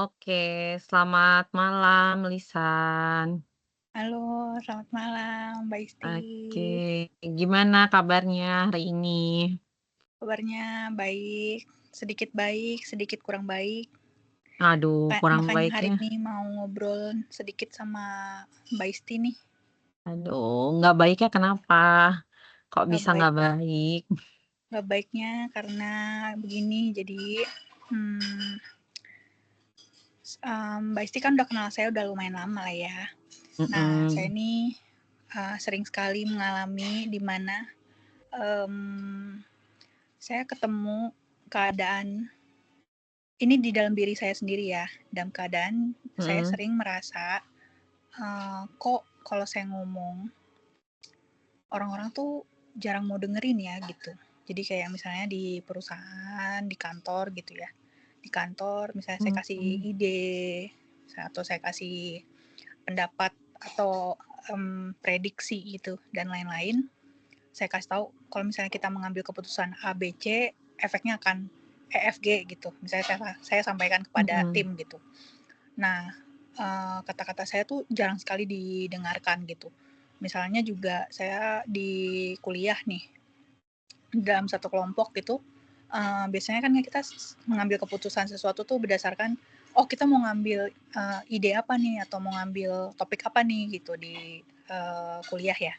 Oke, selamat malam Lisan. Halo, selamat malam Mbak Isti. Oke, gimana kabarnya hari ini? Kabarnya baik, sedikit kurang baik. Aduh, kurang Makanya baik hari ya. ini mau ngobrol sedikit sama Mbak Isti nih. Aduh, nggak baiknya kenapa? Kok Nggak bisa baik, nggak baik? nggak baiknya karena begini. Jadi, hmm, Mbak Isti kan udah kenal saya udah lumayan lama lah ya. Nah, saya Mhm, nih sering sekali mengalami di mana em, saya ketemu keadaan ini di dalam diri saya sendiri ya, dalam keadaan saya mhm, sering merasa, kok kalau saya ngomong, orang-orang tuh jarang mau dengerin ya gitu. Jadi kayak misalnya di perusahaan, di kantor gitu ya. Di kantor misalnya saya kasih mhm. ide, atau saya kasih pendapat atau prediksi gitu dan lain-lain, saya kasih tahu kalau misalnya kita mengambil keputusan A, B, C, efeknya akan E, F, G gitu. Misalnya saya sampaikan kepada Mhm. tim gitu. Nah, kata-kata saya tuh jarang sekali didengarkan gitu. Misalnya juga saya di kuliah nih, dalam satu kelompok gitu, biasanya kan kita mengambil keputusan sesuatu tuh berdasarkan, oh kita mau ngambil ide apa nih atau mau ngambil topik apa nih gitu di kuliah ya.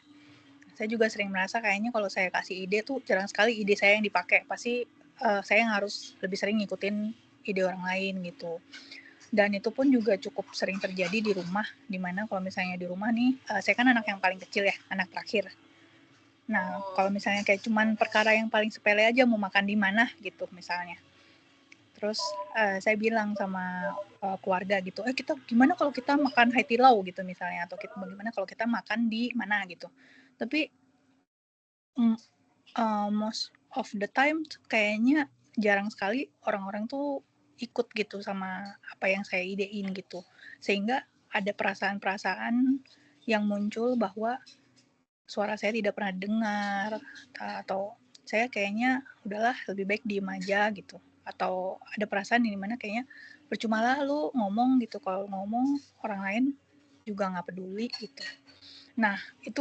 Saya juga sering merasa kayaknya kalau saya kasih ide tuh jarang sekali ide saya yang dipakai, pasti saya yang harus lebih sering ngikutin ide orang lain gitu. Dan itu pun juga cukup sering terjadi di rumah, dimana kalau misalnya di rumah nih, saya kan anak yang paling kecil ya, anak terakhir. Nah, kalau misalnya kayak cuman perkara yang paling sepele aja mau makan di mana gitu misalnya. Terus saya bilang sama keluarga gitu, kita gimana kalau kita makan Hai Di Lao gitu misalnya, atau kita bagaimana kalau kita makan di mana gitu. Tapi mm, most of the time kayaknya jarang sekali orang-orang tuh ikut gitu sama apa yang saya idein gitu. Sehingga ada perasaan-perasaan yang muncul bahwa suara saya tidak pernah dengar atau saya kayaknya udahlah lebih baik diem aja gitu. Atau ada perasaan di mana kayaknya percuma lah lu ngomong gitu, kalau ngomong orang lain juga nggak peduli gitu. Nah, itu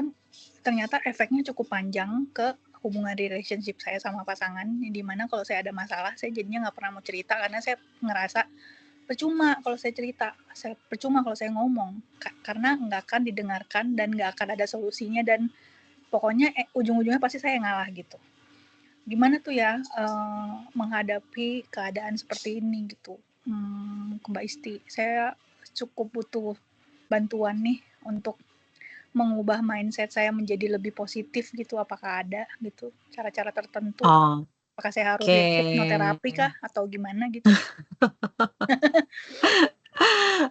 ternyata efeknya cukup panjang ke hubungan relationship saya sama pasangan, di mana kalau saya ada masalah, saya jadinya nggak pernah mau cerita karena saya ngerasa percuma kalau saya cerita, percuma kalau saya ngomong, karena nggak akan didengarkan dan nggak akan ada solusinya dan pokoknya ujung-ujungnya pasti saya ngalah gitu. Gimana tuh ya menghadapi keadaan seperti ini gitu, Mbak Isti? Saya cukup butuh bantuan nih untuk mengubah mindset saya menjadi lebih positif gitu, apakah ada gitu cara-cara tertentu? Apakah saya harus Oke. lihat hipnoterapi kah atau gimana gitu?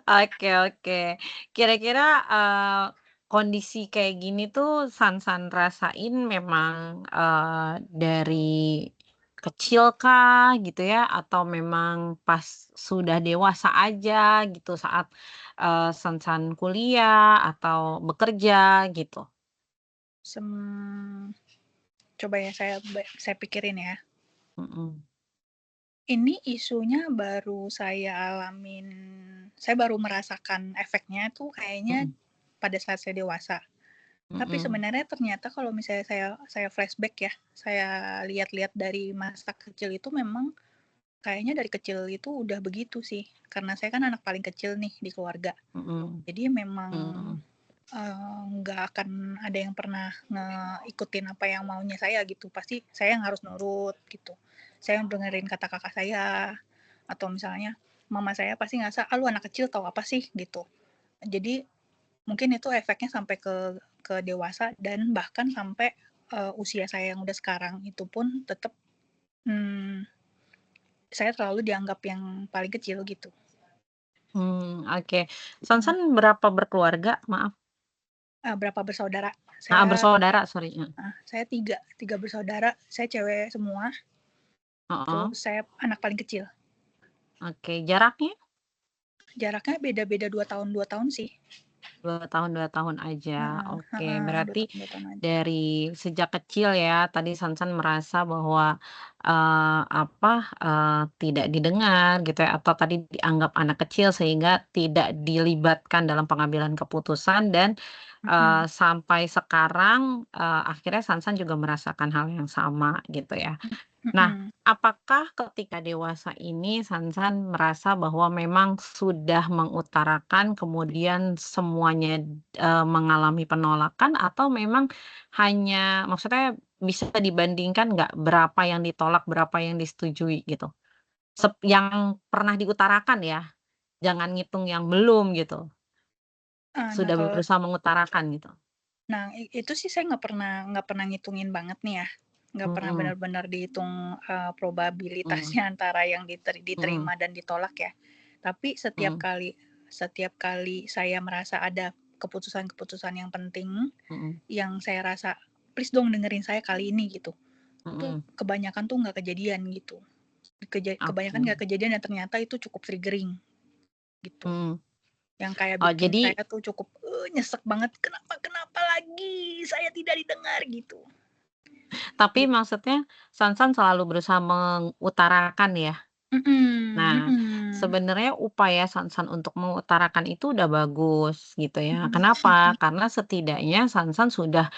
Oke, oke. Kira-kira, kondisi kayak gini tuh Sansan rasain memang, dari kecil kah gitu ya? Atau memang pas sudah dewasa aja gitu saat, Sansan kuliah atau bekerja gitu? Sem Coba ya saya pikirin ya. Mhm, Ini isunya baru saya alamin, saya baru merasakan efeknya tuh kayaknya mhm, pada saat saya dewasa. Tapi mhm. sebenarnya ternyata kalau misalnya saya flashback ya, saya lihat-lihat dari masa kecil itu memang kayaknya dari kecil itu udah begitu sih. Karena saya kan anak paling kecil nih di keluarga. Mhm, Jadi memang mmm, nggak akan ada yang pernah ngikutin apa yang maunya saya gitu. Pasti saya yang harus nurut gitu. Saya yang dengerin kata kakak saya, atau misalnya mama saya pasti ngerasa, "Ah, lu anak kecil tahu apa sih?" Gitu. Jadi mungkin itu efeknya sampai ke dewasa dan bahkan sampai, usia saya yang udah sekarang itu pun tetap, mmm, saya selalu dianggap yang paling kecil gitu. oke. Mhm. Sansan berapa berkeluarga? Maaf. Berapa bersaudara, saya Bersaudara, sorry, saya 3 bersaudara, saya cewek semua, heeh, terus saya anak paling kecil. oke, jaraknya? Jaraknya beda-beda 2 tahun sih. 2 tahun aja. Heeh Oke, heeh, 2 berarti tahun 2 tahun aja. dari sejak kecil ya, tadi Sansan merasa bahwa, tidak didengar gitu ya, atau tadi dianggap anak kecil sehingga tidak dilibatkan dalam pengambilan keputusan dan, Mhm sampai sekarang, akhirnya Sansan juga merasakan hal yang sama gitu ya. Nah, mhm. apakah ketika dewasa ini Sansan merasa bahwa memang sudah mengutarakan kemudian semuanya, mengalami penolakan atau memang hanya maksudnya bisa dibandingkan nggak berapa yang ditolak, berapa yang disetujui gitu? Yang pernah diutarakan ya, jangan ngitung yang belum gitu, Nah sudah kalau berusaha mengutarakan gitu? nah itu sih saya nggak pernah ngitungin banget nih ya, nggak pernah Mhm, benar-benar dihitung, mhm, probabilitasnya antara yang mhm, diterima dan ditolak ya. Tapi setiap mhm, kali setiap kali saya merasa ada keputusan-keputusan yang penting, mhm, yang saya rasa, "Please dong dengerin saya kali ini," gitu. Itu mhm, kebanyakan tuh nggak kejadian gitu. Kebanyakan oke, nggak kejadian dan ternyata itu cukup triggering gitu. mhm. Yang kayak Oh bikin jadi saya tuh cukup, nyesek banget, "Kenapa kenapa lagi saya tidak didengar?" Gitu. tapi Git maksudnya Sansan selalu berusaha mengutarakan ya? mhm Nah, mhm. sebenarnya upaya Sansan untuk mengutarakan itu udah bagus gitu ya. Mhm Kenapa? mhm Karena setidaknya Sansan sudah,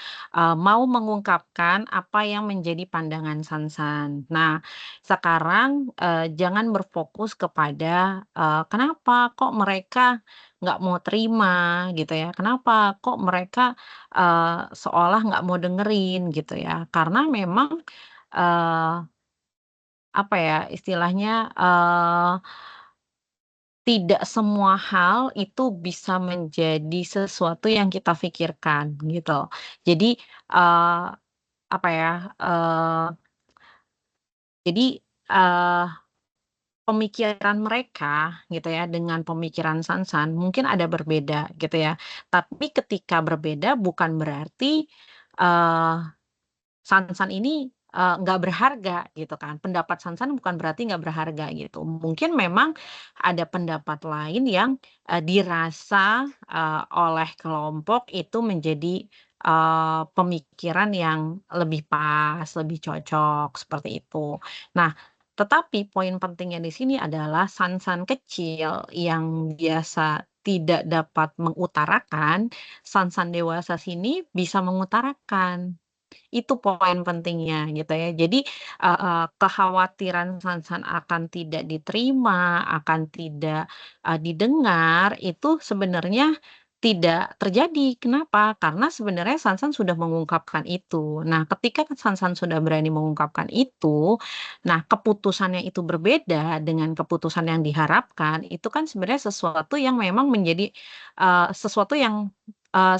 mau mengungkapkan apa yang menjadi pandangan Sansan. Nah, sekarang, jangan berfokus kepada, kenapa kok mereka nggak mau terima gitu ya, kenapa kok mereka, seolah nggak mau dengerin gitu ya. Karena memang, eee, apa ya istilahnya, tidak semua hal itu bisa menjadi sesuatu yang kita pikirkan gitu. Jadi, eee, apa ya, jadi, pemikiran mereka gitu ya dengan pemikiran Sansan mungkin ada berbeda gitu ya. Tapi ketika berbeda bukan berarti, eee Sansan ini, nggak berharga gitu kan, pendapat Sansan bukan berarti nggak berharga gitu. Mungkin memang ada pendapat lain yang, dirasa, oleh kelompok itu menjadi, pemikiran yang lebih pas, lebih cocok, seperti itu. Nah, tetapi poin pentingnya di sini adalah Sansan kecil yang biasa tidak dapat mengutarakan, Sansan dewasa sini bisa mengutarakan. Itu poin pentingnya gitu ya. Jadi, kekhawatiran Sansan akan tidak diterima, akan tidak, didengar, itu sebenarnya tidak terjadi. Kenapa? Karena sebenarnya Sansan sudah mengungkapkan itu. Nah, ketika Sansan sudah berani mengungkapkan itu, nah keputusannya itu berbeda dengan keputusan yang diharapkan, itu kan sebenarnya sesuatu yang memang menjadi, sesuatu yang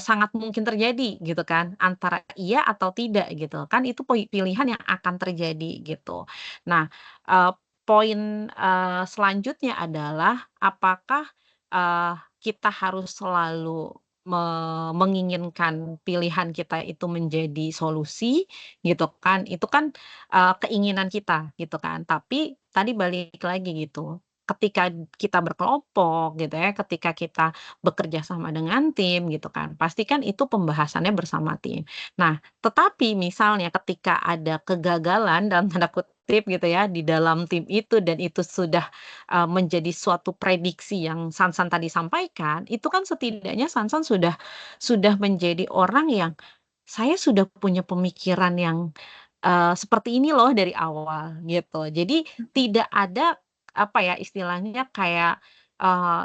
sangat mungkin terjadi gitu kan, antara iya atau tidak gitu, kan itu pilihan yang akan terjadi gitu. Nah, eee, poin, selanjutnya adalah apakah, kita harus selalu menginginkan pilihan kita itu menjadi solusi gitu kan, itu kan, keinginan kita gitu kan. Tapi tadi balik lagi gitu, ketika kita berkelompok gitu ya, ketika kita bekerja sama dengan tim gitu kan, pasti kan itu pembahasannya bersama tim. Nah, tetapi misalnya ketika ada kegagalan dalam tanda kutip gitu ya, di dalam tim itu dan itu sudah, menjadi suatu prediksi yang Sansan tadi sampaikan, itu kan setidaknya Sansan sudah menjadi orang yang, "Saya sudah punya pemikiran yang seperti ini loh dari awal," gitu. Jadi tidak ada, apa ya, istilahnya kayak,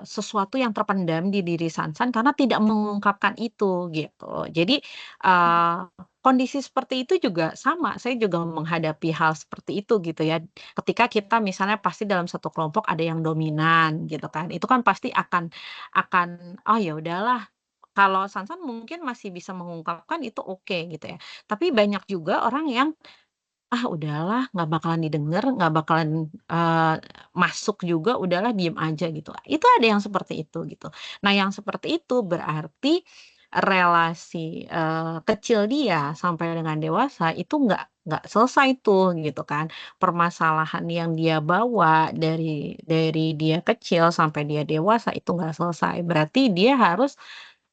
sesuatu yang terpendam di diri Sansan karena tidak mengungkapkan itu, gitu. Jadi, eee, kondisi seperti itu juga sama, saya juga menghadapi hal seperti itu gitu ya. Ketika kita misalnya pasti dalam satu kelompok ada yang dominan gitu kan, itu kan pasti akan, "Oh ya udahlah." Kalau Sansan mungkin masih bisa mengungkapkan itu oke gitu ya. Tapi banyak juga orang yang, "Ah udahlah nggak bakalan didengar, nggak bakalan, masuk juga, udahlah diem aja," gitu. Itu ada yang seperti itu gitu. Nah yang seperti itu berarti relasi, kecil dia sampai dengan dewasa itu nggak selesai tuh gitu kan. Permasalahan yang dia bawa dari dia kecil sampai dia dewasa itu nggak selesai. Berarti dia harus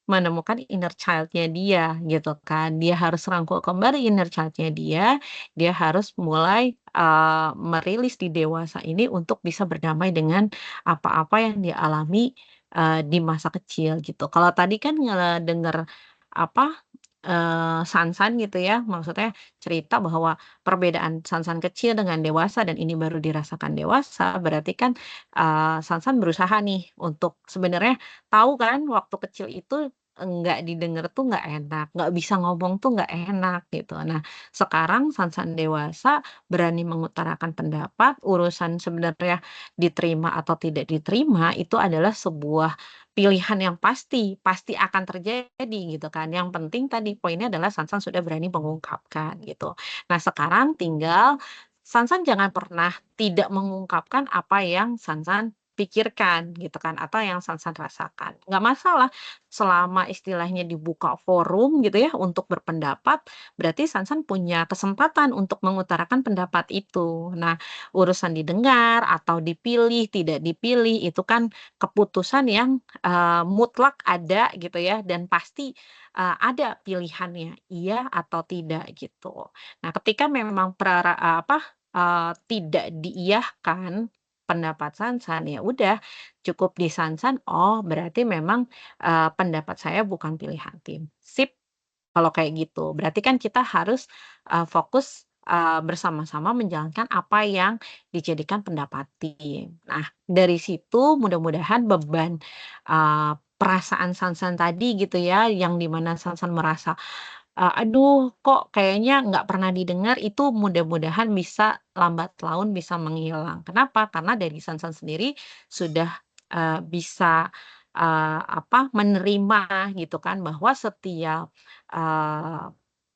menemukan inner child-nya dia gitu kan. Dia harus rangkul kembali inner child-nya dia harus mulai, merilis di dewasa ini untuk bisa berdamai dengan apa-apa yang dia alami, di masa kecil gitu. Kalau tadi kan denger apa, Sansan gitu ya, maksudnya cerita bahwa perbedaan Sansan kecil dengan dewasa dan ini baru dirasakan dewasa, berarti kan, Sansan berusaha nih untuk sebenarnya tahu kan waktu kecil itu nggak didengar tuh nggak enak, nggak bisa ngomong tuh nggak enak gitu. Nah, sekarang Sansan dewasa berani mengutarakan pendapat, urusan sebenarnya diterima atau tidak diterima itu adalah sebuah pilihan yang pasti, pasti akan terjadi gitu kan. Yang penting tadi poinnya adalah Sansan sudah berani mengungkapkan gitu. Nah sekarang tinggal Sansan jangan pernah tidak mengungkapkan apa yang Sansan pikirkan gitu kan atau yang Sansan rasakan. Nggak masalah selama istilahnya dibuka forum gitu ya untuk berpendapat, berarti Sansan punya kesempatan untuk mengutarakan pendapat itu. Nah, urusan didengar atau dipilih, tidak dipilih itu kan keputusan yang mutlak ada gitu ya dan pasti, ada pilihannya, iya atau tidak gitu. Nah ketika memang tidak diiyahkan pendapat Sansan, ya udah cukup disansan, "Oh berarti memang, pendapat saya bukan pilihan tim." Sip, kalau kayak gitu. Berarti kan kita harus, fokus, bersama-sama menjalankan apa yang dijadikan pendapat tim. Nah, dari situ mudah-mudahan beban, perasaan Sansan tadi gitu ya, yang di mana Sansan merasa, "Aduh kok kayaknya nggak pernah didengar," itu mudah-mudahan bisa lambat laun bisa menghilang. Kenapa? Karena dari Sansan sendiri sudah, bisa, menerima gitu kan bahwa setiap, eee,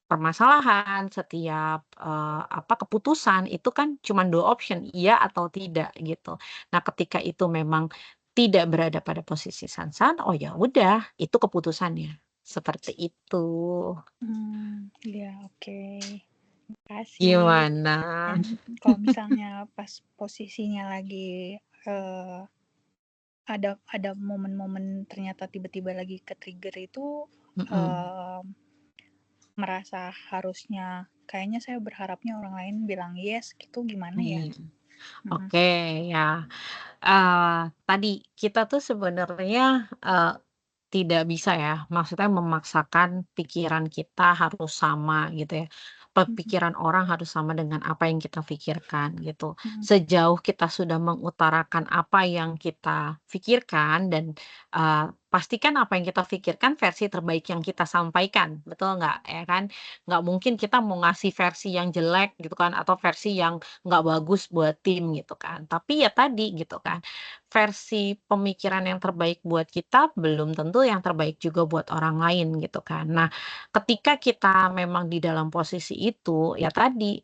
permasalahan, setiap, keputusan itu kan cuma 2 option, iya atau tidak gitu. Nah ketika itu memang tidak berada pada posisi Sansan, oh ya udah itu keputusannya, seperti itu. Iya, oke. Makasih. Gimana? Dan kalau misalnya pas posisinya lagi, eee, ada momen-momen ternyata tiba-tiba lagi ke-trigger itu, Mhm, eee, merasa harusnya kayaknya saya berharapnya orang lain bilang yes gitu gimana ya? mhm. Mhm, Oke ya, tadi kita tuh sebenarnya, tidak bisa ya, maksudnya memaksakan pikiran kita harus sama gitu ya. mhm, Pikiran orang harus sama dengan apa yang kita pikirkan gitu. mhm, Sejauh kita sudah mengutarakan apa yang kita pikirkan dan, pastikan apa yang kita pikirkan versi terbaik yang kita sampaikan, betul nggak? Ya kan? Nggak mungkin kita mau ngasih versi yang jelek gitu kan, atau versi yang nggak bagus buat tim gitu kan. Tapi ya tadi gitu kan, versi pemikiran yang terbaik buat kita belum tentu yang terbaik juga buat orang lain gitu kan. Nah, ketika kita memang di dalam posisi itu, ya tadi,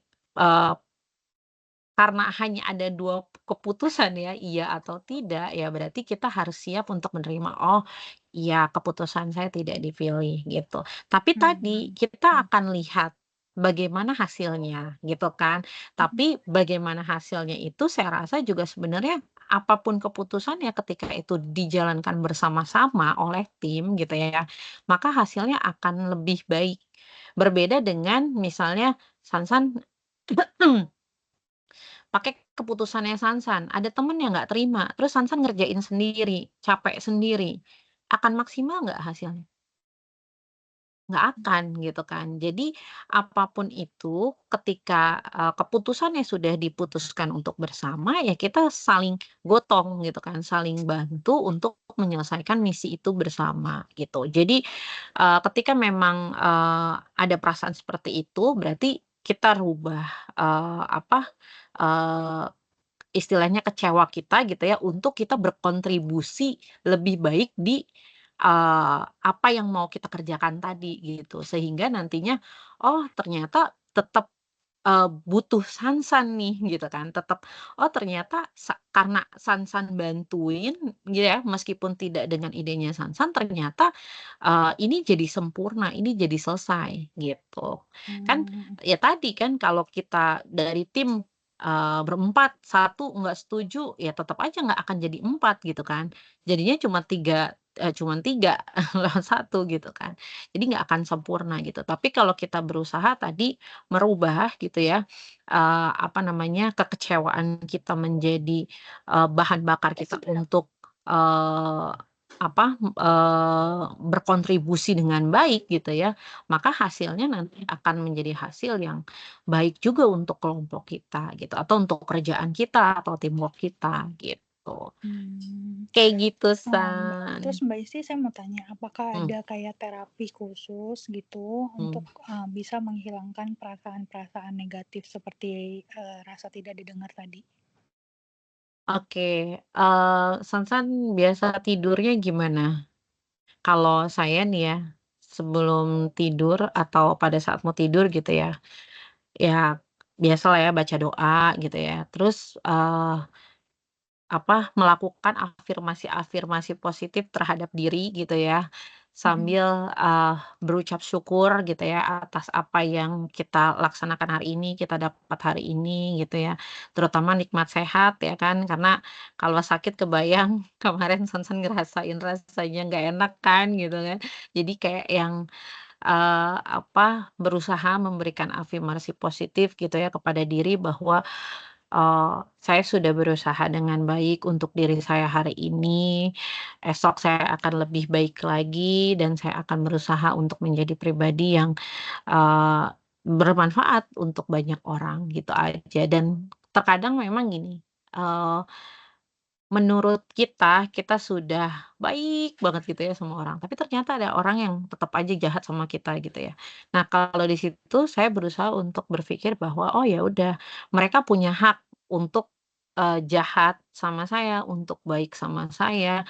karena hanya ada 2 keputusan ya, iya atau tidak, ya berarti kita harus siap untuk menerima, "Oh, iya keputusan saya tidak dipilih," gitu. Tapi tadi mmm, kita mhm, akan lihat bagaimana hasilnya, gitu kan. mhm, Tapi bagaimana hasilnya itu saya rasa juga sebenarnya apapun keputusannya ketika itu dijalankan bersama-sama oleh tim gitu ya, maka hasilnya akan lebih baik. Berbeda dengan misalnya Sansan pakai keputusannya Sansan, ada temen yang nggak terima, terus Sansan ngerjain sendiri, capek sendiri, akan maksimal nggak hasilnya? Nggak akan gitu kan. Jadi apapun itu ketika, keputusannya sudah diputuskan untuk bersama, ya kita saling gotong gitu kan, saling bantu untuk menyelesaikan misi itu bersama gitu. Jadi, ketika memang, ada perasaan seperti itu berarti kita rubah, eee istilahnya kecewa kita gitu ya, untuk kita berkontribusi lebih baik di, apa yang mau kita kerjakan tadi gitu. Sehingga nantinya, oh ternyata tetap, butuh Sansan nih gitu kan, tetap, oh ternyata karena Sansan bantuin gitu ya, meskipun tidak dengan idenya Sansan, ternyata, ini jadi sempurna, ini jadi selesai gitu. Kan mmm, ya tadi kan kalau kita dari tim berempat, satu nggak setuju, ya tetap aja nggak akan jadi 4 gitu kan. Jadinya cuma 3 cuman 3 lawan 1 gitu kan. Jadi nggak akan sempurna gitu. Tapi kalau kita berusaha tadi merubah gitu ya, apa namanya, kekecewaan kita menjadi, bahan bakar kita untuk, eee, berkontribusi dengan baik gitu ya, maka hasilnya nanti akan menjadi hasil yang baik juga untuk kelompok kita gitu, atau untuk kerjaan kita atau teamwork kita gitu. Mmm. Kayak gitu, Terus San. Mbak Isti saya mau tanya, apakah Mmm, ada kayak terapi khusus gitu mmm. untuk, bisa menghilangkan perasaan-perasaan negatif seperti, rasa tidak didengar tadi? Oke, Sansan biasa tidurnya gimana? Kalau saya nih ya, sebelum tidur atau pada saat mau tidur gitu ya, ya biasalah ya baca doa gitu ya, terus, melakukan afirmasi-afirmasi positif terhadap diri gitu ya, Mhm. sambil, berucap syukur gitu ya atas apa yang kita laksanakan hari ini, kita dapat hari ini gitu ya. Terutama nikmat sehat ya kan, karena kalau sakit kebayang kemarin Sansan ngerasain rasanya nggak enak kan gitu kan. Jadi kayak yang, berusaha memberikan afirmasi positif gitu ya kepada diri bahwa saya sudah berusaha dengan baik untuk diri saya hari ini, esok saya akan lebih baik lagi dan saya akan berusaha untuk menjadi pribadi yang, bermanfaat untuk banyak orang, gitu aja. Dan terkadang memang gini, eee, menurut kita, kita sudah baik banget gitu ya sama orang, tapi ternyata ada orang yang tetap aja jahat sama kita gitu ya. Nah, kalau di situ saya berusaha untuk berpikir bahwa, oh ya udah, mereka punya hak untuk, jahat sama saya, untuk baik sama saya,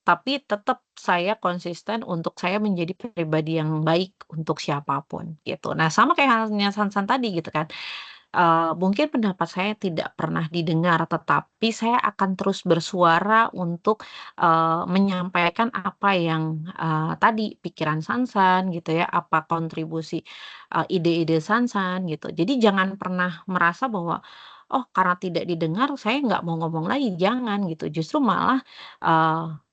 tapi tetap saya konsisten untuk saya menjadi pribadi yang baik untuk siapapun gitu. Nah, sama kayak halnya Sansan tadi gitu kan. Mungkin pendapat saya tidak pernah didengar, tetapi saya akan terus bersuara untuk, menyampaikan apa yang, tadi pikiran Sansan gitu ya, apa kontribusi, ide-ide Sansan gitu. Jadi jangan pernah merasa bahwa, "Oh, karena tidak didengar saya nggak mau ngomong lagi," jangan gitu. Justru malah,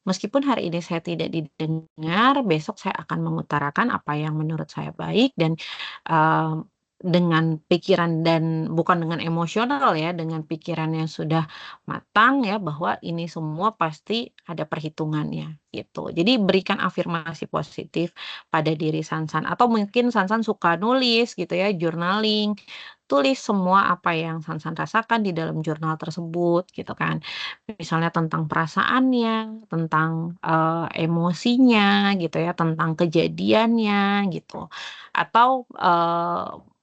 meskipun hari ini saya tidak didengar, besok saya akan mengutarakan apa yang menurut saya baik dan, eee dengan pikiran dan bukan dengan emosional ya, dengan pikiran yang sudah matang ya, bahwa ini semua pasti ada perhitungannya, gitu. Jadi berikan afirmasi positif pada diri Sansan, atau mungkin Sansan suka nulis gitu ya, journaling, tulis semua apa yang Sansan rasakan di dalam jurnal tersebut gitu kan. Misalnya tentang perasaannya, tentang, emosinya gitu ya, tentang kejadiannya gitu. Atau,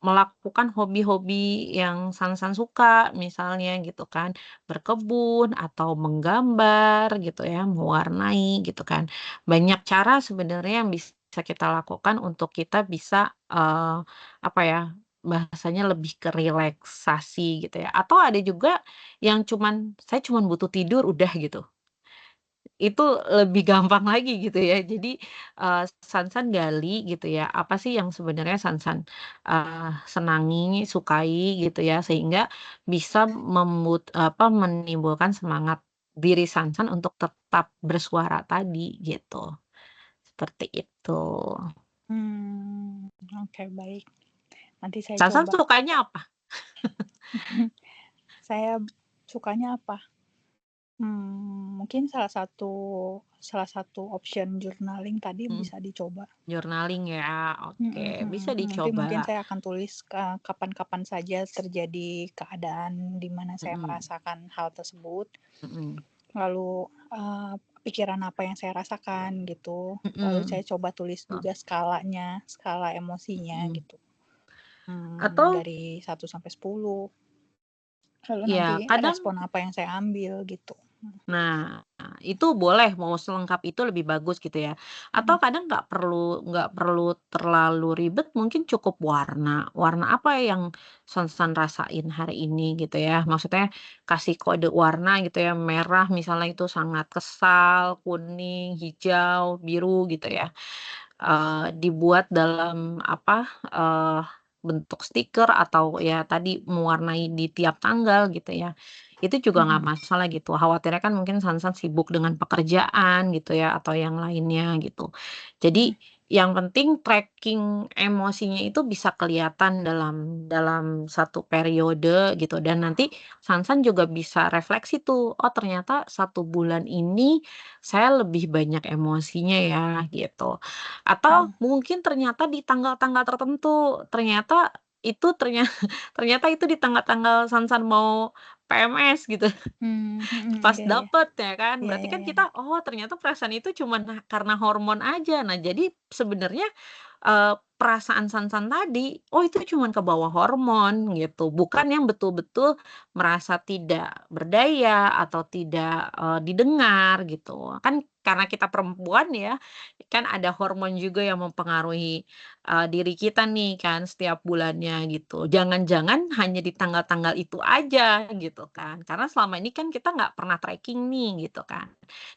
melakukan hobi-hobi yang Sansan suka misalnya gitu kan, berkebun atau menggambar gitu ya, mewarnai gitu kan. Banyak cara sebenarnya yang bisa kita lakukan untuk kita bisa, apa ya, bahasanya lebih ke relaksasi gitu ya. Atau ada juga yang saya cuman butuh tidur udah gitu. Itu lebih gampang lagi gitu ya. Jadi, Sansan gali gitu ya, apa sih yang sebenarnya Sansan, senangi, sukai gitu ya, sehingga bisa menimbulkan semangat diri Sansan untuk tetap bersuara tadi gitu, seperti itu. Mmm, oke baik, nanti saya Sansan coba. sukanya apa? Saya sukanya apa? Mungkin salah satu option journaling tadi Mhm, bisa dicoba. journaling ya, oke, Mhm bisa mhm. Nanti dicoba. mungkin saya akan tulis, kapan-kapan saja terjadi keadaan di mana saya Mhm, merasakan hal tersebut, mhm, lalu, pikiran apa yang saya rasakan gitu, lalu saya mhm, coba tulis oh, juga skalanya, skala emosinya mhm. gitu, Atau dari 1 sampai 10, lalu nanti ya kadang. respon apa yang saya ambil gitu. Nah, itu boleh, mau selengkap itu lebih bagus gitu ya. Atau Mhm. kadang nggak perlu terlalu ribet, mungkin cukup warna. Warna apa yang Sansan rasain hari ini gitu ya. Maksudnya kasih kode warna gitu ya, merah misalnya itu sangat kesal, kuning, hijau, biru gitu ya. Dibuat dalam bentuk stiker atau ya tadi mewarnai di tiap tanggal gitu ya, itu juga nggak Mhm, masalah gitu. Khawatirnya kan mungkin Sansan sibuk dengan pekerjaan gitu ya atau yang lainnya gitu. mhm. Jadi yang penting tracking emosinya itu bisa kelihatan dalam satu periode gitu dan nanti Sansan juga bisa refleksi tuh, "Oh ternyata 1 bulan ini saya lebih banyak emosinya ya," gitu. Atau Mhm. mungkin ternyata di tanggal-tanggal tertentu, ternyata itu di tanggal-tanggal Sansan mau PMS gitu. Mhm, Pas iya iya. dapet ya kan, Iya berarti iya kan iya. kita, oh ternyata perasaan itu cuman karena hormon aja. Nah jadi sebenarnya, perasaan Sansan tadi, oh itu cuman kebawa hormon gitu, bukan yang betul-betul merasa tidak berdaya atau tidak, didengar gitu. Kan karena kita perempuan ya, kan ada hormon juga yang mempengaruhi, diri kita nih kan setiap bulannya gitu. Jangan-jangan hanya di tanggal-tanggal itu aja gitu kan, karena selama ini kan kita nggak pernah tracking nih gitu kan.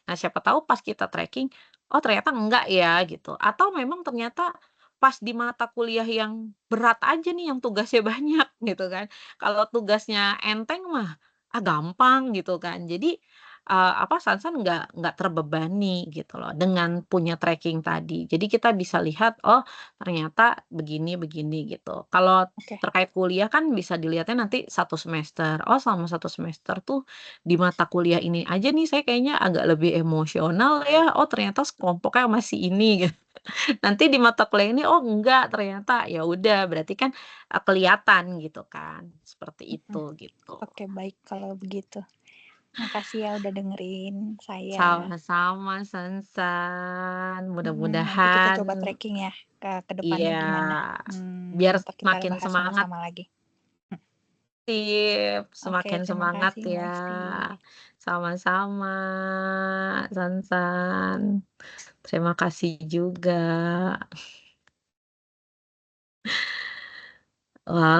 Nah siapa tahu pas kita tracking, oh ternyata enggak ya gitu, atau memang ternyata pas di mata kuliah yang berat aja nih yang tugasnya banyak gitu kan. Kalau tugasnya enteng mah, gampang gitu kan. Jadi, Sansan nggak terbebani gitu loh dengan punya tracking tadi. Jadi kita bisa lihat, oh ternyata begini begini gitu. Kalau Oke. terkait kuliah kan bisa dilihatnya nanti 1 semester. Oh selama 1 semester tuh di mata kuliah ini aja nih saya kayaknya agak lebih emosional ya. Oh ternyata kelompoknya masih ini gitu. Nanti di mata kuliah ini, oh enggak ternyata. Ya udah berarti kan, kelihatan gitu kan. Seperti Mhm. itu gitu. Oke, baik kalau begitu. Makasih ya udah dengerin saya. Sama-sama Sansan. Nanti kita Mudah-mudahan coba tracking ya, ke depannya gimana. iya, biar Untuk kita makin bahas semangat. sama-sama lagi. Sip, Oke, semakin terima semangat kasih ya. Mercy. Sama-sama, Sansan. Terima kasih juga. Wah.